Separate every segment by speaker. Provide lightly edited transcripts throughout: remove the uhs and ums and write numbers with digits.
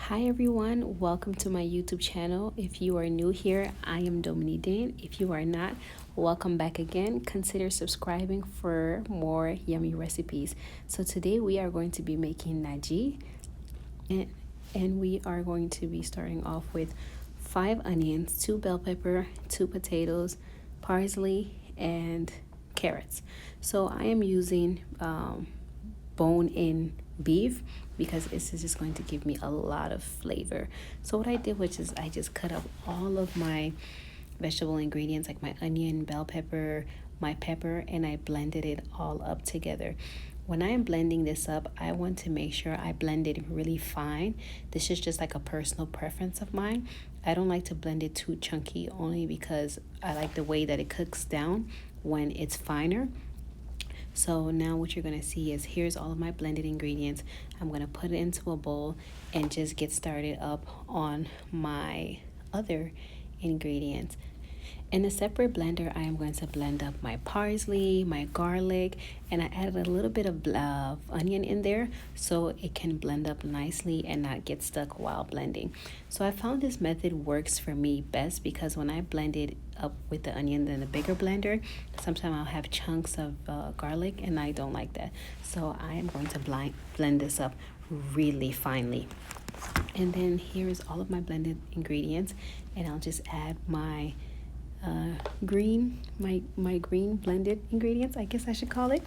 Speaker 1: Hi everyone, welcome to my YouTube channel. If you are new here, I am Dominidenn. If you are not, welcome back again. Consider subscribing for more yummy recipes. So today we are going to be making nagee, and we are going to be starting off with 5 onions, 2 bell pepper, 2 potatoes, parsley, and carrots. So I am using bone-in beef because this is just going to give me a lot of flavor. So what I did was I just cut up all of my vegetable ingredients like my onion, bell pepper, my pepper, and I blended it all up together. When I am blending this up, I want to make sure I blend it really fine. This is just like a personal preference of mine. I don't like to blend it too chunky only because I like the way that it cooks down when it's finer. So now what you're going to see is here's all of my blended ingredients. I'm going to put it into a bowl and just get started up on my other ingredients. In a separate blender, I am going to blend up my parsley, my garlic, and I added a little bit of onion in there so it can blend up nicely and not get stuck while blending. So I found this method works for me best because when I blend it up with the onion in a bigger blender, sometimes I'll have chunks of garlic and I don't like that. So I am going to blend this up really finely. And then here is all of my blended ingredients, and I'll just add my my green blended ingredients, I guess I should call it.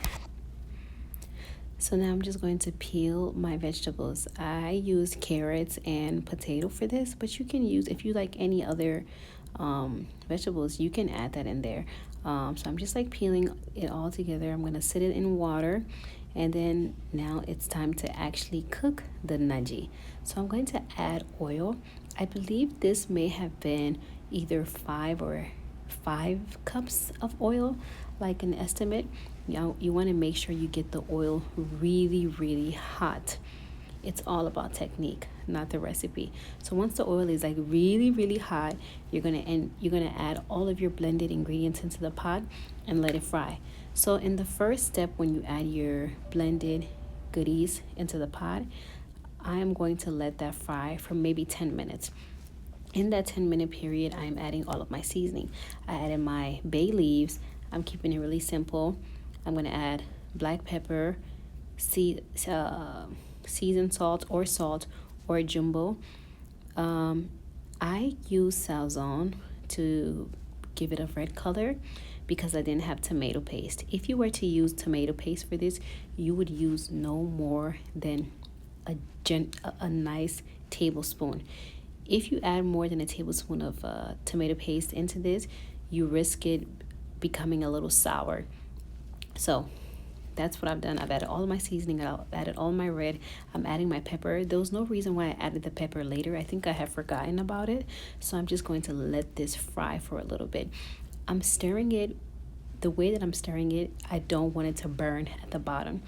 Speaker 1: So now I'm just going to peel my vegetables. I use carrots and potato for this, but you can use, if you like any other vegetables, you can add that in there. So I'm just like peeling it all together. I'm going to sit it in water, and then now it's time to actually cook the nagee. So I'm going to add oil. I believe this may have been either 5 cups of oil, like an estimate. You want to make sure you get the oil really hot. It's all about technique, not the recipe. So once the oil is like really hot, you're gonna add all of your blended ingredients into the pot and let it fry. So in the first step, when you add your blended goodies into the pot, I am going to let that fry for maybe 10 minutes. In that 10-minute period, I'm adding all of my seasoning. I added my bay leaves. I'm keeping it really simple. I'm going to add black pepper, seasoned salt or jumbo. I use sazon to give it a red color because I didn't have tomato paste. If you were to use tomato paste for this, you would use no more than a nice tablespoon. If you add more than a tablespoon of tomato paste into this, you risk it becoming a little sour. So that's what I've done. I've added all of my seasoning. I've added all my red. I'm adding my pepper. There was no reason why I added the pepper later. I think I have forgotten about it. So I'm just going to let this fry for a little bit. I'm stirring it. The way that I'm stirring it, I don't want it to burn at the bottom.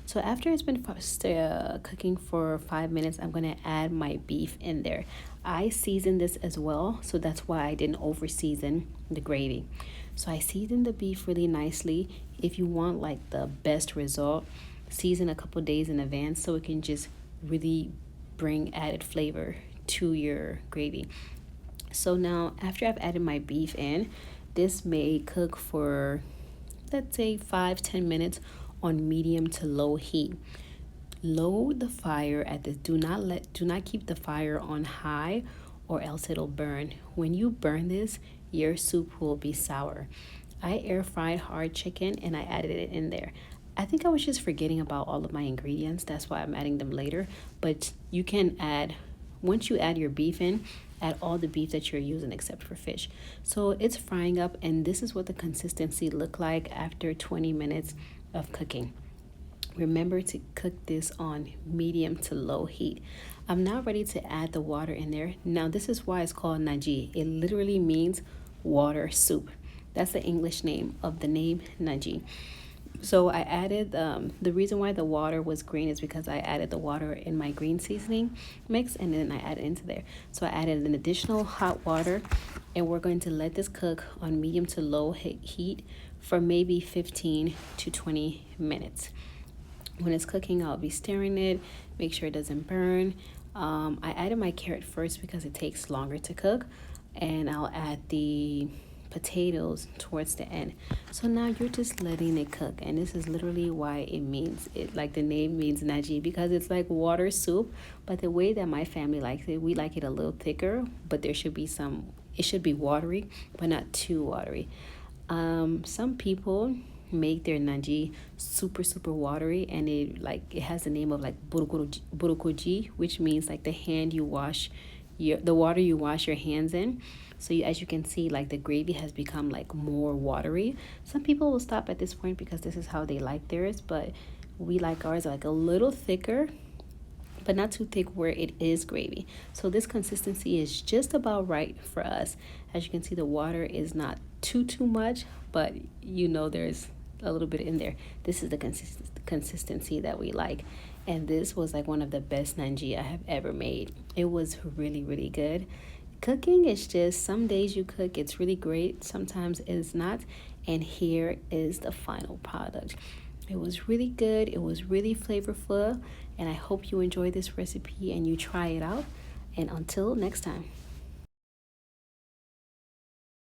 Speaker 1: So after it's been cooking for 5 minutes, I'm going to add my beef in there. I seasoned this as well, so that's why I didn't over season the gravy. So I seasoned the beef really nicely. If you want like the best result, season a couple days in advance so it can just really bring added flavor to your gravy. So now after I've added my beef in, this may cook for, let's say, 5-10 minutes on medium to low heat. Lower the fire at this. Do not keep the fire on high or else it'll burn. When you burn this, your soup will be sour. I air fried hard chicken and I added it in there. I think I was just forgetting about all of my ingredients. That's why I'm adding them later. But you can add, once you add your beef in, add all the beef that you're using except for fish. So it's frying up, and this is what the consistency looked like after 20 minutes of cooking. Remember to cook this on medium to low heat. I'm now ready to add the water in there. Now this is why it's called nagee. It literally means water soup. That's the English name of the name nagee. So I added, the reason why the water was green is because I added the water in my green seasoning mix and then I added into there. So I added an additional hot water, and we're going to let this cook on medium to low heat for maybe 15 to 20 minutes. When it's cooking, I'll be stirring it, make sure it doesn't burn. I added my carrot first because it takes longer to cook, and I'll add the potatoes towards the end. So now you're just letting it cook, and this is literally why it means it, like the name means Nagee, because it's like water soup. But the way that my family likes it, we like it a little thicker, but there should be some, it should be watery, but not too watery. Some people make their Nagee super watery, and it has the name of like burukuji, which means like the hand you wash the water you wash your hands in. So as you can see, like the gravy has become like more watery. Some people will stop at this point because this is how they like theirs, but we like ours like a little thicker, but not too thick where it is gravy. So this consistency is just about right for us. As you can see, the water is not too much, but there's a little bit in there. This is the consistency that we like. And this was like one of the best Nagee I have ever made. It was really good. Cooking is just, some days you cook, it's really great, sometimes it's not. And here is the final product. It was really good, it was really flavorful, and I hope you enjoy this recipe and you try it out. And until next time.